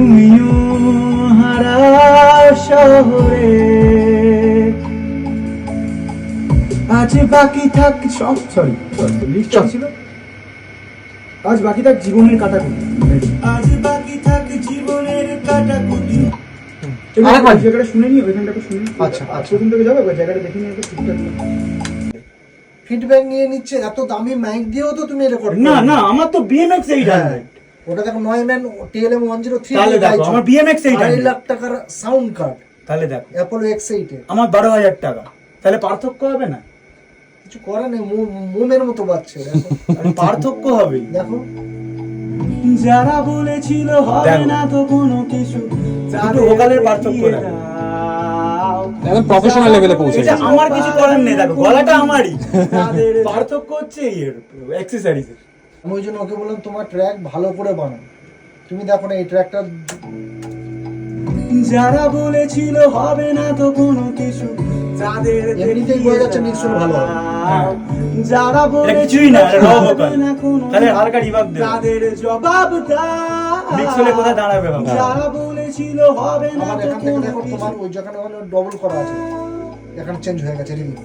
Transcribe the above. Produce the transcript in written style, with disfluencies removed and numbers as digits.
তুমিও হারা শহরে আজ বাকি থাক সব সরি লিস্ট ছিল আজ বাকি থাক জীবনের কাটাকুটি আজ বাকি থাক জীবনের কাটাকুটি আরেকবার। জায়গাটা শুনে নি ওইখানটা শুনে নি আচ্ছা, আচ্ছা। প্রথম থেকে যাবে ওই জায়গাটা দেখে নিয়ে ঠিকঠাক ফিডব্যাক নিয়ে নিচ্ছে, এত দামি মাইক দিয়েও তো তুমি রেকর্ড না না আমার তো BMX 800 ওটা দেখো নয়ম্যান TLM 103 তাহলে দেখো আমার BMX 800 2.5 লাখ টাকার সাউন্ড কার্ড তাহলে দেখো অ্যাপোলো X8 এর আমার 12,000 টাকা তাহলে পার্থক্য হবে না কিছু করে নেই, মোমের মতো বাজছে দেখো। পার্থক্য হবে দেখো যারা বলেছিল হবে না তো কোনো কিছু একটু ভোকালের পার্থক্য দেখো একদম প্রফেশনাল লেভেলে পৌঁছে এটা গেছে। আমার কিছু করার নেই দেখো গলাটা আমারই পার্থক্য হচ্ছে এর অ্যাকসেসরিজের আমি ওই জন্য ওকে বললাম তোমার ট্র্যাক ভালো করে বানাও, তুমি দেখো না এই ট্র্যাকটা যারা বলেছিল হবে না তো কোনো কিছু তাদের এমনিতেই বোঝা যাচ্ছে মিক্সুর ভালো হবে। যারা বলেছিল হবে না কোনো তাহলে হালকা রিভার্ব দে তাদের জবাব দাও মিক্স হলে কোথায় দাঁড়াবে বাবা যারা বলেছিল হবে না আমার তো এখান থেকে কোনো দেখো কিছু তোমার ওই জায়গাটা ডবল করা আছে, এখানে চেঞ্জ হয়ে গেছে রিভিউ।